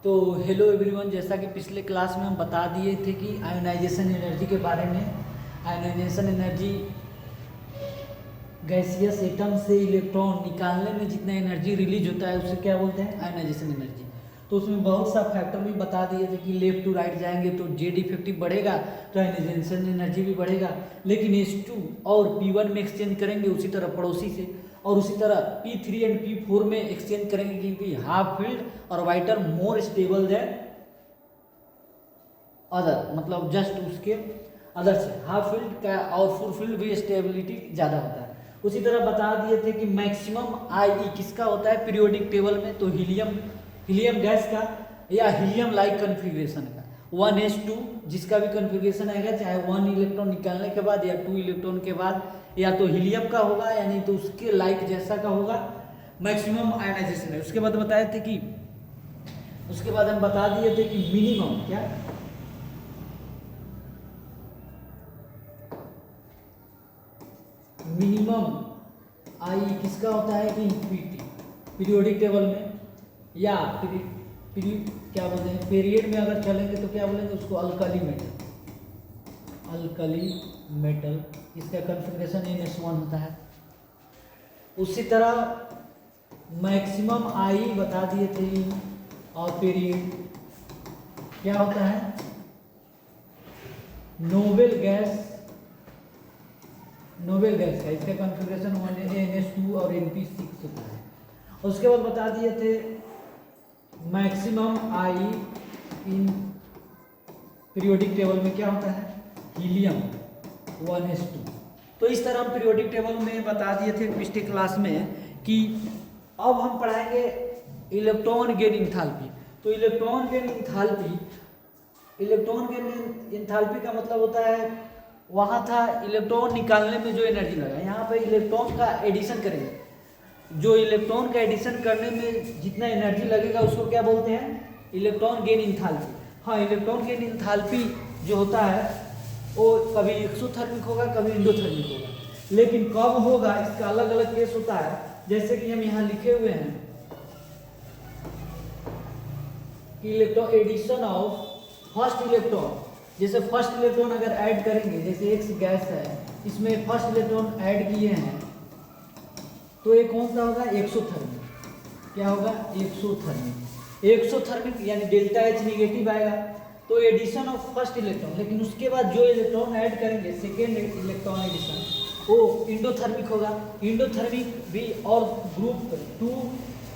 तो hello everyone, जैसा कि पिछले क्लास में हम बता दिए थे कि आयोनाइजेशन एनर्जी के बारे में। आयोनाइजेशन एनर्जी गैसियस एटम से इलेक्ट्रॉन निकालने में जितना एनर्जी रिलीज होता है उसे क्या बोलते हैं? Ionisation energy. तो उसमें बहुत सा फैक्टर भी बता दिए थे कि लेफ्ट टू राइट जाएंगे तो जेड इफेक्टिव बढ़ेगा तो आयोनाइजेशन एनर्जी भी बढ़ेगा, लेकिन H2 और P1 में एक्सचेंज करेंगे उसी तरह पड़ोसी से, और उसी तरह P3 एंड P4 में एक्सचेंज करेंगे क्योंकि हाफ फील्ड और वाइटर मोर स्टेबल देन अदर, मतलब जस्ट उसके अदर से हाफ फील्ड का और फुल फील्ड भी स्टेबिलिटी ज़्यादा होता है। उसी तरह बता दिए थे कि मैक्सिमम आई किसका होता है पीरियोडिक टेबल में, तो हीलियम गैस का या हीलियम लाइक कन्फिग्रेशन का 1s2 जिसका भी कन्फिग्रेशन आएगा, चाहे 1 इलेक्ट्रॉन निकालने के बाद या 2 इलेक्ट्रॉन के बाद, या तो हीलियम का होगा या नहीं तो उसके लाइक जैसा का होगा, मैक्सिमम आयोनाइजेशन है। उसके बाद बताए थे कि उसके बाद हम बता दिए थे कि मिनिमम क्या मिनिमम आई किसका होता है कि पीरियोडिक टेबल में, या क्या बोलते हैं पीरियड में अगर चलेंगे तो क्या बोलेंगे उसको अल्कली मेटल इसका कन्फिग्रेशन NS1 होता है। उसी तरह मैक्सिमम आई बता दिए थे, और पीरियड क्या होता है नोबेल गैस का इसका कॉन्फ़िगरेशन NS2 और NP6 होता है। उसके बाद बता दिए थे maximum I in periodic table में क्या होता है हीलियम 1s2। तो इस तरह हम पीरियोडिक टेबल में बता दिए थे पिछले क्लास में कि अब हम पढ़ाएंगे इलेक्ट्रॉन गेन इंथैल्पी। तो इलेक्ट्रॉन गेन इंथैल्पी का मतलब होता है वहाँ था इलेक्ट्रॉन निकालने में जो एनर्जी लगा, यहाँ पे इलेक्ट्रॉन का एडिशन करेंगे, जो इलेक्ट्रॉन का एडिशन करने में जितना एनर्जी लगेगा उसको क्या बोलते हैं इलेक्ट्रॉन गेन इंथैल्पी। हाँ, इलेक्ट्रॉन गेन इंथैल्पी जो होता है वो कभी एक्सोथर्मिक होगा कभी इंडोथर्मिक होगा, लेकिन कब होगा इसका अलग अलग केस होता है। जैसे कि हम यहाँ लिखे हुए हैं electron addition of first electron, जैसे फर्स्ट इलेक्ट्रॉन अगर ऐड करेंगे, जैसे X गैस है इसमें फर्स्ट इलेक्ट्रॉन ऐड किए हैं तो ये कौन सा होगा एक्सोथर्मिक। क्या होगा एक्सोथर्मिक यानी डेल्टा H निगेटिव आएगा, तो एडिशन ऑफ फर्स्ट इलेक्ट्रॉन, लेकिन उसके बाद जो इलेक्ट्रॉन ऐड करेंगे सेकेंड इलेक्ट्रॉन एडिशन वो इंडोथर्मिक होगा। इंडोथर्मिक भी और ग्रुप 2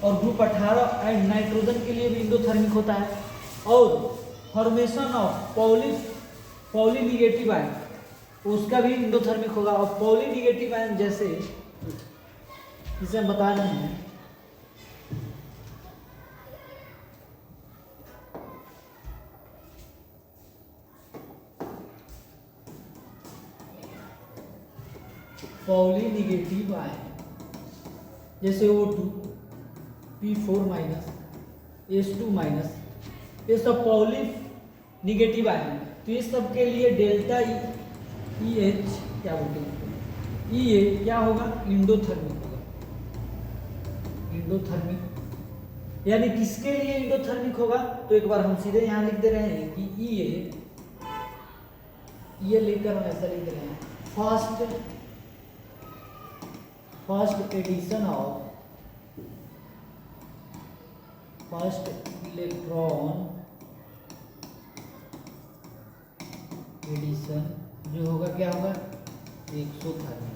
और ग्रुप 18 एंड नाइट्रोजन के लिए भी इंडोथर्मिक होता है। और formation of poly negative ion उसका भी इंडोथर्मिक होगा। और पॉली निगेटिव आयन जैसे जिसे हम बता रहे हैं पॉली निगेटिव आयन जैसे O2 P4- H2-, ये सब पॉली निगेटिव आयन, तो ये सब के लिए डेल्टा EH क्या बोलते हैं EA क्या होगा इंडोथर्मिक होगा। इंडोथर्मिक यानी किसके लिए इंडोथर्मिक होगा, तो एक बार हम सीधे यहाँ लिख दे रहे हैं कि ये लेकर हम ऐसा लिख दे रहे हैं first addition of first electron addition जो होगा क्या होगा एक्सोथर्मिक।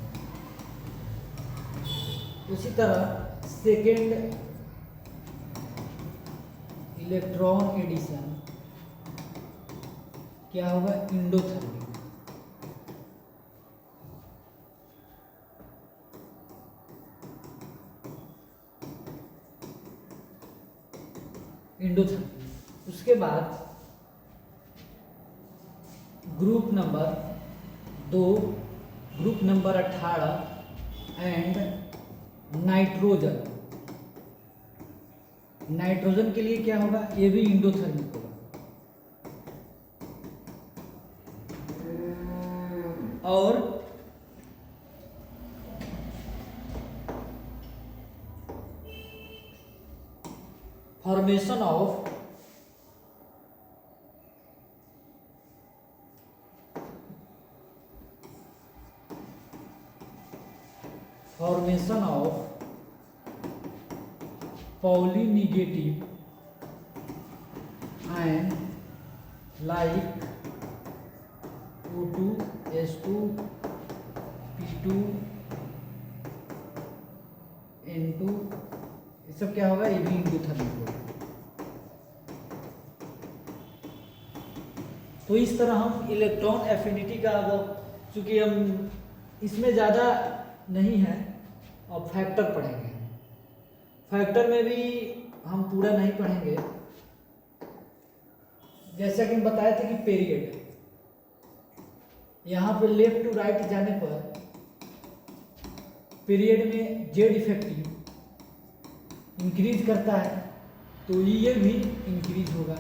उसी तरह सेकेंड इलेक्ट्रॉन एडिशन क्या होगा इंडोथर्मिक। उसके बाद group number 2 group number 18 and nitrogen के लिए क्या होगा ये भी इंडोथर्मिक होगा। और formation of formation of Pauli negative and like O2 S2 P2 N2 ये सब क्या होगा, ये भी इंडोथर्मिक होगा। तो इस तरह हम इलेक्ट्रॉन एफिनिटी का, चूंकि हम इसमें ज़्यादा नहीं है और फैक्टर पढ़ेंगे। फैक्टर में भी हम पूरा नहीं पढ़ेंगे। जैसा कि हम बताए थे कि पीरियड, यहाँ पे लेफ्ट टू राइट जाने पर पीरियड में जेड इफेक्टिव इंक्रीज करता है, तो ये भी इंक्रीज होगा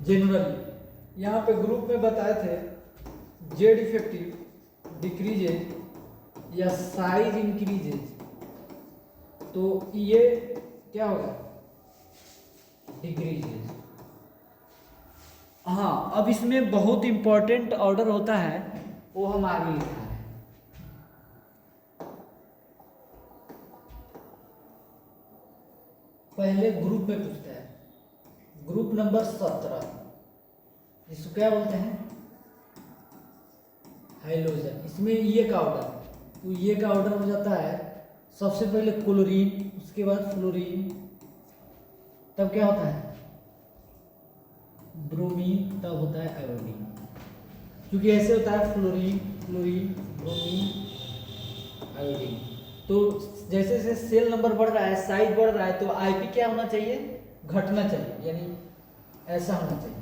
जनरली। यहाँ पे ग्रुप में बताए थे जेड इफेक्टिव डिक्रीजेज या साइज इंक्रीजेज, तो ये क्या होगा, डिक्रीजेज। हाँ, अब इसमें बहुत इंपॉर्टेंट ऑर्डर होता है, वो हम आगे लिखा है। पहले ग्रुप में पूछता है, ग्रुप नंबर 17, इसको क्या बोलते हैं, हाइड्रोजन। इसमें ये का ऑर्डर, तो ये का ऑर्डर हो जाता है सबसे पहले क्लोरीन, उसके बाद फ्लोरीन, तब क्या होता है ब्रोमीन, तब होता है आयोडीन। क्योंकि ऐसे होता है फ्लोरीन क्लोरीन ब्रोमीन आयोडीन। तो जैसे जैसे सेल नंबर बढ़ रहा है, साइज बढ़ रहा है, तो आईपी क्या होना चाहिए, घटना चाहिए, यानी ऐसा होना चाहिए।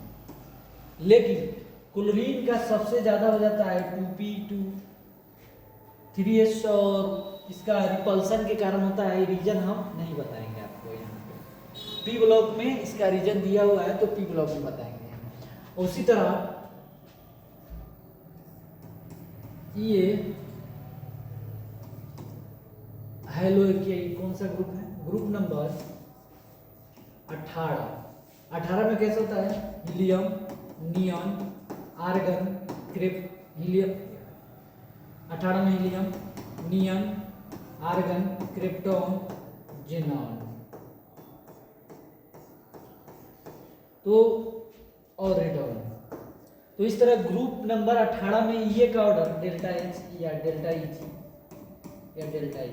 लेकिन क्लोरीन का सबसे ज्यादा हो जाता है 2p2 3s, और इसका रिपल्सन के कारण होता है। रीजन हम नहीं बताएंगे आपको, यहाँ पे पी ब्लॉक में इसका रीजन दिया हुआ है, तो पी ब्लॉक में बताएंगे। उसी तरह ये हेलो, कौन सा ग्रुप है, ग्रुप नंबर 18 में कैसे होता है, हीलियम नियॉन आर्गन हीलियम, 18 में helium neon argon krypton xenon, तो और रेडॉन। तो इस तरह ग्रुप नंबर 18 में ये का ऑर्डर डेल्टा एच या डेल्टा ई या डेल्टा ई,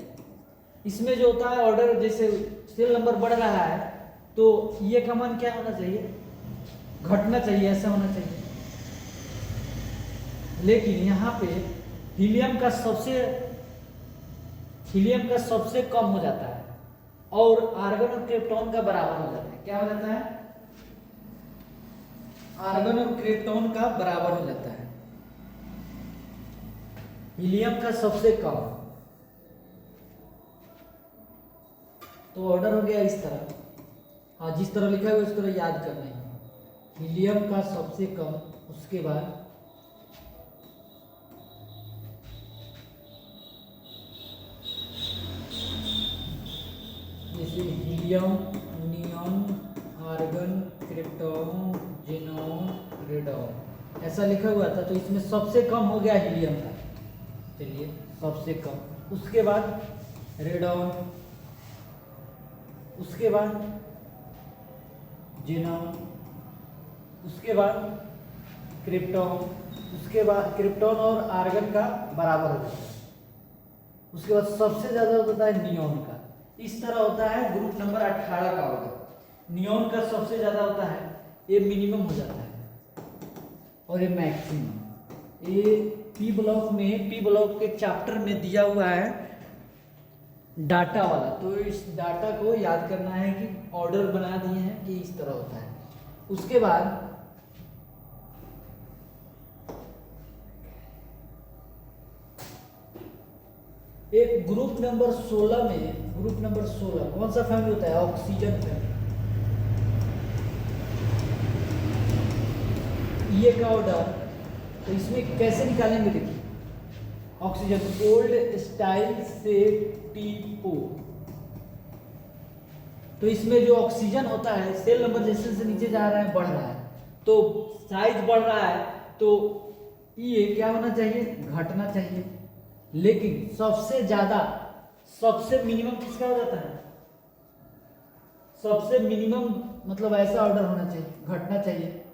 इसमें जो होता है ऑर्डर, जैसे सेल नंबर बढ़ रहा है तो ये का मान क्या होना चाहिए, घटना चाहिए, ऐसा होना चाहिए। लेकिन यहाँ पे हीलियम का सबसे कम हो जाता है और आर्गन और क्रिप्टॉन का बराबर हो जाता है। क्या हो जाता है, आर्गन और क्रिप्टॉन का बराबर हो जाता है, हीलियम का सबसे कम। तो ऑर्डर हो गया इस तरह। हाँ, जिस तरह लिखा है उस तरह याद करना है, हीलियम का सबसे कम, उसके बाद जैसे helium neon argon krypton xenon radon ऐसा लिखा हुआ था, तो इसमें सबसे कम हो गया हीलियम का। चलिए, सबसे कम, उसके बाद रेडॉन, उसके बाद जेनॉन, उसके बाद क्रिप्टॉन, उसके बाद क्रिप्टॉन और आर्गन का बराबर हो जाता है, उसके बाद सबसे ज्यादा होता है नियॉन का। इस तरह होता है ग्रुप नंबर 18 का ऑर्डर। नियॉन का सबसे ज्यादा होता है, ये मिनिमम हो जाता है और ये मैक्सिमम। ये पी ब्लॉक के चैप्टर में दिया हुआ है डाटा वाला, तो इस डाटा को याद करना है कि ऑर्डर बना दिए हैं कि इस तरह होता है। उसके बाद एक ग्रुप नंबर 16 में, ग्रुप नंबर 16 कौन सा फैमिली होता है, ऑक्सीजन फैमिली। ये का ऑर्डर, तो इसमें कैसे निकालेंगे, देखिए ऑक्सीजन ओल्ड स्टाइल से टी4, तो इसमें जो ऑक्सीजन होता है सेल नंबर जैसे जैसे नीचे जा रहा है बढ़ रहा है, तो साइज बढ़ रहा है, तो ये क्या होना चाहिए, घटना चाहिए। लेकिन सबसे ज्यादा सबसे मिनिमम किसका हो जाता है? सबसे मिनिमम मतलब ऐसा ऑर्डर होना चाहिए, घटना चाहिए,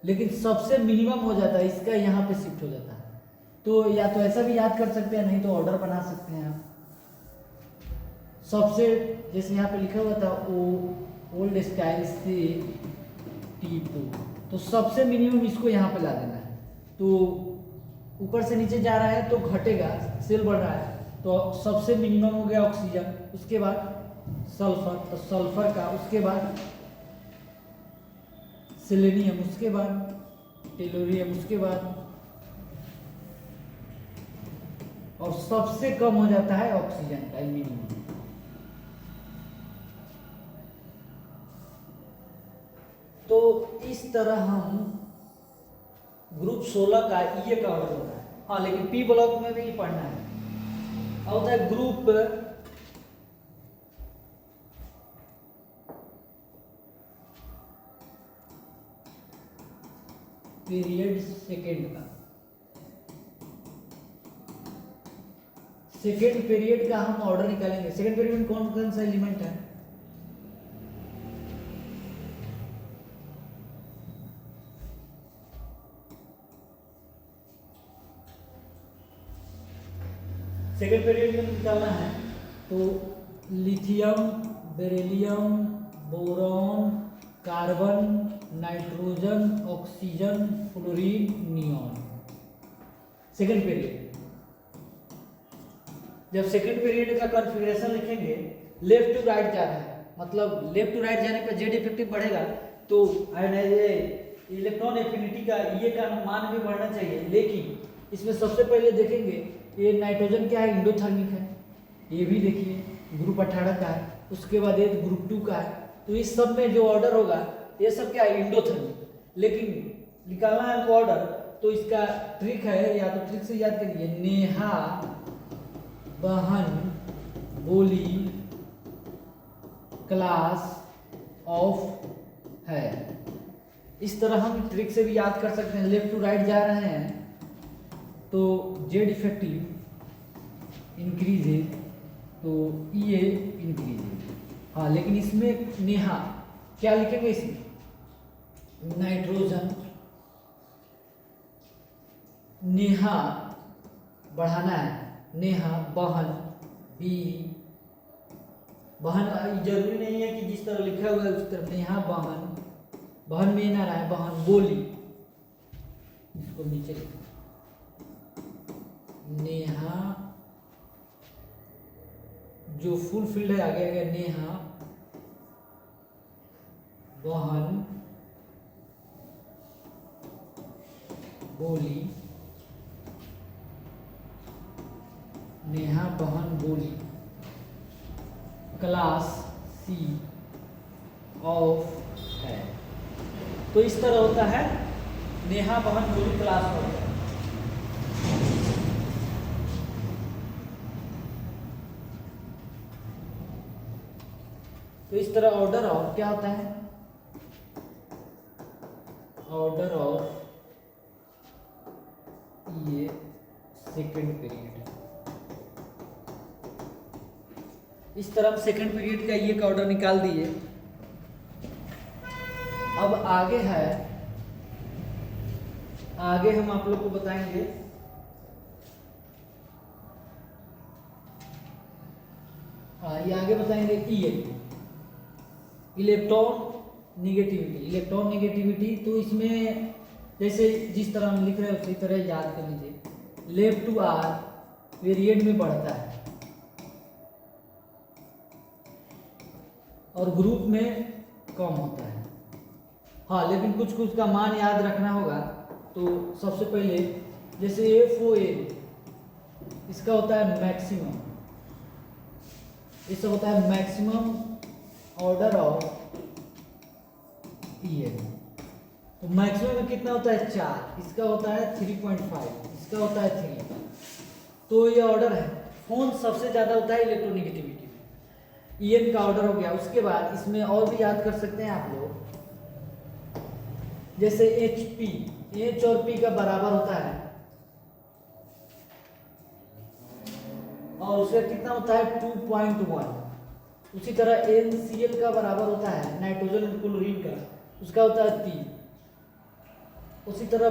लेकिन सबसे मिनिमम हो जाता है, इसका यहाँ पे शिफ्ट हो जाता है। तो या तो ऐसा भी याद कर सकते हैं, नहीं तो ऑर्डर बना सकते हैं आप। सबसे जैसे यहाँ पे लिखा हुआ था ओल्ड स्टाइल से T2, तो सबसे मिनिमम इसको यहाँ पे ला देना है। तो ऊपर से नीचे जा रहा है तो घटेगा, सेल बढ़ रहा है, तो सबसे मिनिमम हो गया ऑक्सीजन, उसके बाद सल्फर, तो सल्फर का, उसके बाद सेलेनियम, उसके बाद टेलोरियम, उसके बाद, और सबसे कम हो जाता है ऑक्सीजन का मिनिमम। तो इस तरह हम ग्रुप 16 का ये का ऑर्डर होता है। हाँ, लेकिन पी ब्लॉक में भी पढ़ना है। अब होता है ग्रुप पीरियड सेकेंड का। सेकेंड पीरियड का हम ऑर्डर निकालेंगे। सेकेंड पीरियड में कौन कौन सा एलिमेंट है? सेकेंड पीरियड में निकालना है तो lithium, beryllium, boron, carbon, nitrogen, oxygen, fluorine, neon. Second period, जब सेकेंड पीरियड का कॉन्फ़िगरेशन लिखेंगे, लेफ्ट टू राइट जा रहा है, मतलब लेफ्ट टू राइट जाने पर जेड इफेक्टिव बढ़ेगा, तो इलेक्ट्रॉन एफिनिटी का ये का मान भी बढ़ना चाहिए। लेकिन इसमें सबसे पहले देखेंगे ये नाइट्रोजन क्या है, इंडोथर्मिक है, ये भी देखिए ग्रुप 18 का है, उसके बाद ये ग्रुप 2 का है। तो इस सब में जो ऑर्डर होगा ये सब क्या है, इंडोथर्मिक। लेकिन निकालना है हमको ऑर्डर, तो इसका ट्रिक है, या तो ट्रिक से याद करिए, नेहा, बहन, बोली, क्लास, ऑफ है। इस तरह हम ट्रिक से भी याद कर सकते हैं। लेफ्ट टू राइट जा रहे हैं तो जेड इफेक्टिव इंक्रीज है, तो ये इंक्रीज है। हाँ, लेकिन इसमें नेहा क्या लिखेंगे, इसमें नाइट्रोजन, नेहा बढ़ाना है, नेहा, बहन, बी, बहन जरूरी नहीं है कि जिस तरह लिखा हुआ है उस तरह, नेहा बहन, बहन में ना रहा है, बहन, बोली, इसको नीचे लिखो, नेहा, जो फुल फील्ड है आगे आगे, नेहा, बहन, बोली, नेहा, बहन, बोली, क्लास सी, ऑफ है। तो इस तरह होता है नेहा, बहन, बोली, क्लास ऑफ है। तो इस तरह ऑर्डर ऑफ क्या होता है, ऑर्डर ऑफ ये सेकेंड पीरियड। इस तरह हम सेकेंड पीरियड का ये का ऑर्डर निकाल दिए। अब आगे है, आगे हम आप लोग को बताएंगे ये आगे बताएंगे इलेक्ट्रॉन निगेटिविटी। इलेक्ट्रॉन निगेटिविटी तो इसमें जैसे जिस तरह हम लिख रहे हैं उसी तरह याद कर लीजिए। लेफ्ट टू आर पीरियड में बढ़ता है और ग्रुप में कम होता है। हाँ, लेकिन कुछ कुछ का मान याद रखना होगा। तो सबसे पहले जैसे FOA, इसका होता है मैक्सिमम, इसका होता है मैक्सिमम ऑर्डर ऑफ EN। तो मैक्सिमम में कितना होता है 4, इसका होता है 3.5, इसका होता है 3। तो ये ऑर्डर है। फोन सबसे ज्यादा होता है इलेक्ट्रोनिगेटिविटी में, EN का ऑर्डर हो गया। उसके बाद इसमें और भी याद कर सकते हैं आप लोग, जैसे HP, H और P का बराबर होता है, और उसका कितना होता है 2.1। उसी तरह NCl का बराबर होता है नाइट्रोजन और क्लोरीन का, उसका होता है 3। उसी तरह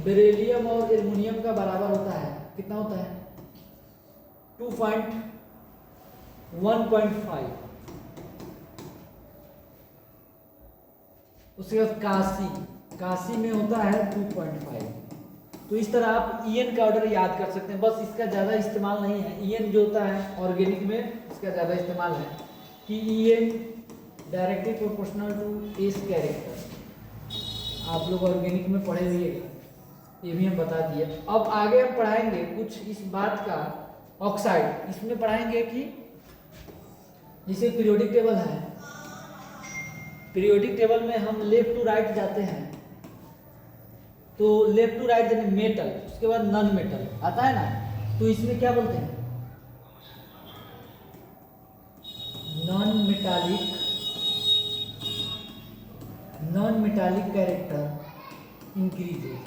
बेरिलियम और एल्युमिनियम का बराबर होता है, कितना होता है 1.5। उसके बाद काशी में होता है 2.5। तो इस तरह आप EN का ऑर्डर याद कर सकते हैं, बस इसका ज़्यादा इस्तेमाल नहीं है। EN जो होता है ऑर्गेनिक में इसका ज़्यादा इस्तेमाल है कि EN directly proportional to S character. आप लोग ऑर्गेनिक में पढ़े हुए, ये भी हम बता दिए। अब आगे हम पढ़ाएंगे कुछ इस बात का ऑक्साइड, इसमें पढ़ाएंगे कि जैसे पीरियोडिक टेबल है, पीरियोडिक टेबल में हम लेफ्ट टू राइट जाते हैं, तो लेफ्ट टू राइट यानी मेटल, उसके बाद नॉन मेटल आता है ना, तो इसमें क्या बोलते हैं नॉन मेटालिक कैरेक्टर इंक्रीजेज।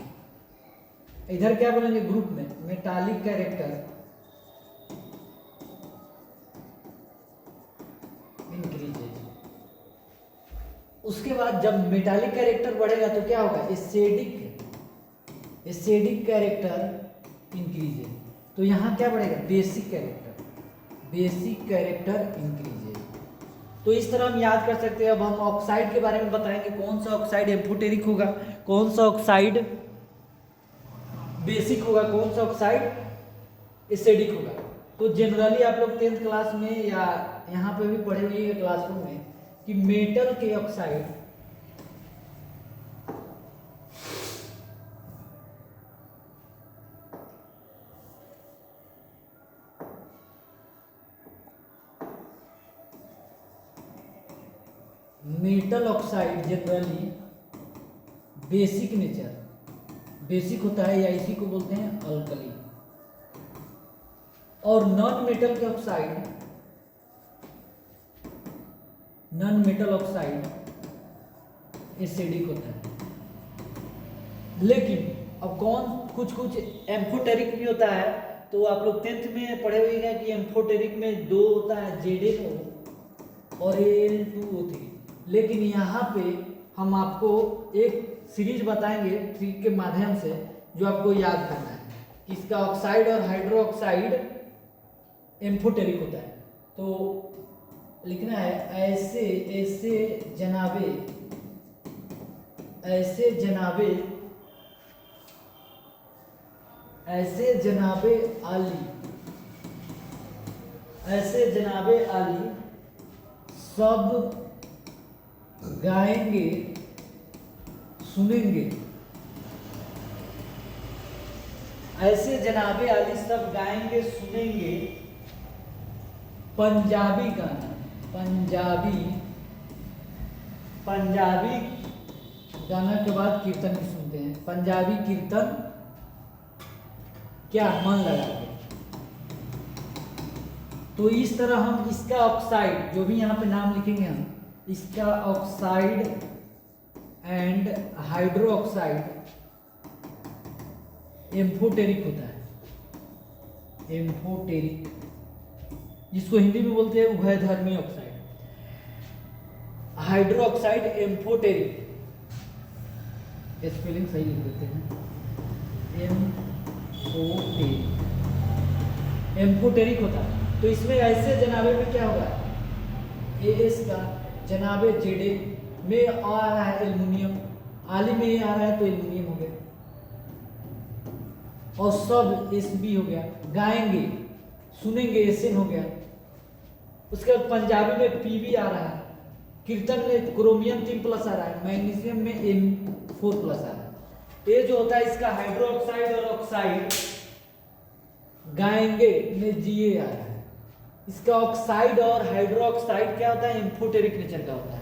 इधर क्या बोलेंगे ग्रुप में मेटालिक कैरेक्टर इंक्रीजेज। उसके बाद जब मेटालिक कैरेक्टर बढ़ेगा तो क्या होगा एसिडिक कैरेक्टर इंक्रीजेज। तो यहाँ क्या बढ़ेगा बेसिक कैरेक्टर इंक्रीजेज। तो इस तरह हम याद कर सकते हैं। अब हम ऑक्साइड के बारे में बताएंगे, कौन सा ऑक्साइड एम्फोटेरिक होगा, कौन सा ऑक्साइड बेसिक होगा, कौन सा ऑक्साइड एसिडिक होगा। तो जनरली आप लोग 10th क्लास में या यहाँ पे भी पढ़े हुए क्लासरूम में कि मेटल के ऑक्साइड जनरली बेसिक होता है या इसी को बोलते हैं अल्कली। और नॉन मेटल ऑक्साइड एसिडिक होता है। लेकिन अब कुछ एम्फोटेरिक भी होता है। तो आप लोग 10th में पढ़े हुए हैं कि एम्फोटेरिक में 2 होता है ZnO और Al2O3। लेकिन यहाँ पे हम आपको एक सीरीज बताएंगे ट्रिक के माध्यम से जो आपको याद करना है कि इसका ऑक्साइड और हाइड्रो ऑक्साइड एम्फोटेरिक होता है। तो लिखना है ऐसे जनाबे आली सब गाएंगे सुनेंगे। ऐसे जनाबे आली सब गाएंगे सुनेंगे पंजाबी गाना। पंजाबी गाना के बाद कीर्तन भी सुनते हैं। पंजाबी कीर्तन क्या मन लगा के। तो इस तरह हम इसका ऑक्साइड जो भी यहाँ पे नाम लिखेंगे हम, इसका oxide and hydroxide amphoteric होता है। एम्फोटेरिक जिसको हिंदी में बोलते हैं उभयधर्मी oxide. Hydroxide amphoteric, spelling सही लिख देते हैं, एम्फोटेरिक होता है। तो इसमें ऐसे जनाबे में क्या होगा AS का जनाबे जेडे में आ रहा है एल्युमिनियम, आली में आ रहा है तो एल्युमिनियम हो गया और सब SB हो गया। गाएंगे सुनेंगे SN हो गया। उसके बाद पंजाबी में PB आ रहा है, कीर्तन में क्रोमियम 3+ आ रहा है, मैग्नीशियम में M4+ आ रहा है। ये जो होता है इसका हाइड्रो ऑक्साइड और ऑक्साइड गाएंगे में GA आ रहा है। इसका ऑक्साइड और हाइड्रो ऑक्साइड क्या होता है एम्फोटेरिक नेचर का होता है।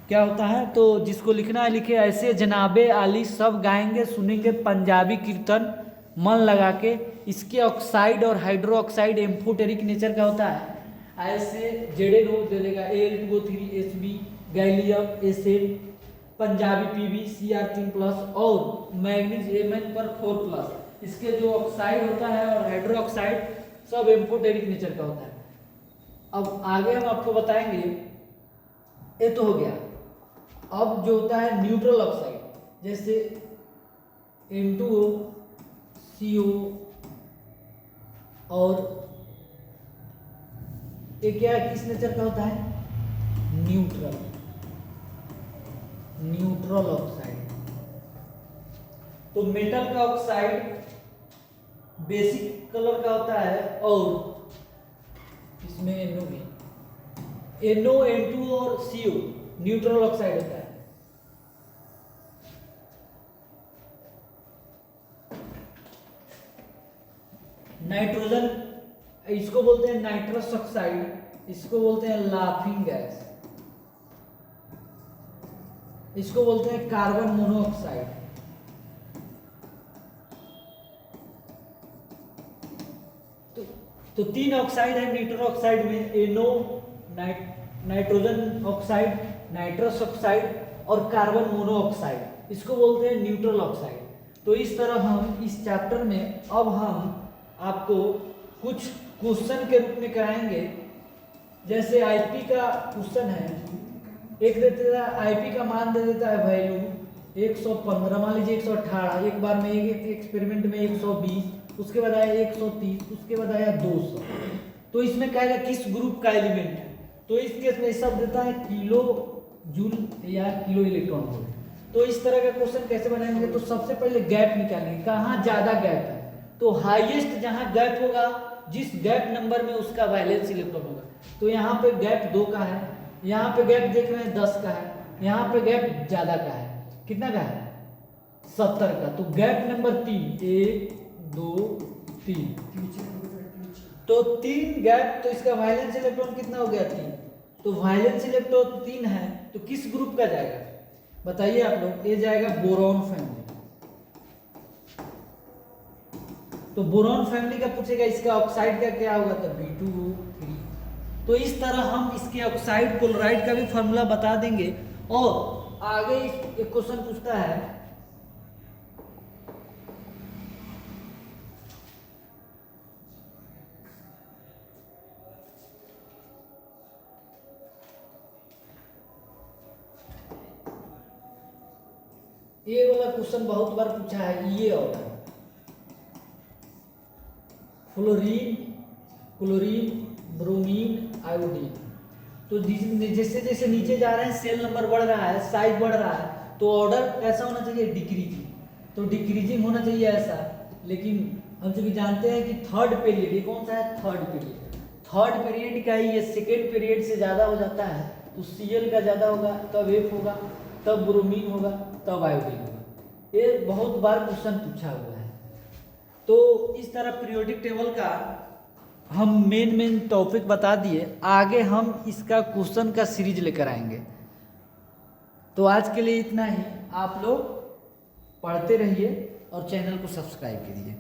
क्या होता है तो जिसको लिखना है लिखे ऐसे जनाबे आली सब गाएंगे सुनेंगे पंजाबी कीर्तन मन लगा के इसके ऑक्साइड और हाइड्रो ऑक्साइड एम्फोटेरिक नेचर का होता है। ऐसे ZnO दे देगा Al2O3Hb, gallium acid, Punjabi Pb Cr3+ और मैग्नीज Mn पर 4+। इसके जो ऑक्साइड होता है और हाइड्रो ऑक्साइड सब एम्फोटेरिक नेचर का होता है। अब आगे हम आपको बताएंगे, ये तो हो गया। अब जो होता है न्यूट्रल ऑक्साइड, जैसे N2O, CO और ये क्या किस नेचर का होता है? Neutral oxide. तो मेटल का ऑक्साइड बेसिक कलर का होता है और इसमें NO भी, NO, N2 और CO न्यूट्रल ऑक्साइड होता है। नाइट्रोजन, इसको बोलते हैं नाइट्रस ऑक्साइड, इसको बोलते हैं लाफिंग गैस, इसको बोलते हैं कार्बन मोनोऑक्साइड। तो 3 ऑक्साइड है न्यूट्रल ऑक्साइड में, NO, nitrogen oxide, nitrous oxide और कार्बन मोनोऑक्साइड, इसको बोलते हैं न्यूट्रल ऑक्साइड। तो इस तरह हम इस चैप्टर में अब हम आपको कुछ क्वेश्चन के रूप में कराएंगे। जैसे आईपी का क्वेश्चन है, एक देता है आईपी का मान दे देता है वैल्यू 115, मान लीजिए 118, एक बार में एक एक्सपेरिमेंट में 120, उसके बाद आया 130, उसके बाद आया 200। तो इसमें कहेगा किस ग्रुप का एलिमेंट है। तो इस केस में सब देता है किलो जूल या किलो इलेक्ट्रॉन वोल्ट। तो इस तरह का क्वेश्चन कैसे बनाएंगे? तो सबसे पहले गैप निकालेंगे, कहाँ ज्यादा गैप है। तो हाईएस्ट जहां गैप होगा, जिस गैप नंबर में उसका वैलेंस इलेक्ट्रॉन होगा। तो यहाँ पे गैप 2 का है, यहाँ पे गैप देख रहे हैं 10 का है, यहाँ पे गैप ज्यादा का है, कितना का है? 70 का। तो गैप नंबर 3, 1 2 3, तो 3 गैप, तो इसका वैलेंस इलेक्ट्रॉन कितना हो गया? 3। तो वैलेंस इलेक्ट्रॉन 3 है, तो किस ग्रुप का जाएगा बताइए आप लोग? ये जाएगा बोरॉन फैमिली। तो बोरॉन फैमिली का पूछेगा, इसका ऑक्साइड का क्या होगा? तो B2O3। तो इस तरह हम इसके ऑक्साइड क्लोराइड का भी फॉर्मूला बता देंगे। और आगे एक क्वेश्चन पूछता है, ये वाला क्वेश्चन बहुत बार पूछा है, ये होता है फ्लोरीन, क्लोरीन, ब्रोमीन, आयोडीन। तो जैसे जैसे नीचे जा रहे हैं सेल नंबर बढ़ रहा है, साइज बढ़ रहा है, तो ऑर्डर कैसा होना चाहिए? डिक्रीजिंग। तो डिक्रीजिंग होना चाहिए ऐसा। लेकिन हम सभी जानते हैं कि थर्ड पीरियड, ये कौन सा है? Third period. थर्ड पीरियड का ही ये सेकेंड पीरियड से ज़्यादा हो जाता है, तो Cl का ज़्यादा होगा तब F होगा, तब ब्रोमीन होगा, तब आयोडीन होगा। ये बहुत बार क्वेश्चन पूछा हुआ है। तो इस तरह पीरियोडिक टेबल का हम मेन टॉपिक बता दिए। आगे हम इसका क्वेश्चन का सीरीज लेकर आएंगे। तो आज के लिए इतना ही। आप लोग पढ़ते रहिए और चैनल को सब्सक्राइब कीजिए।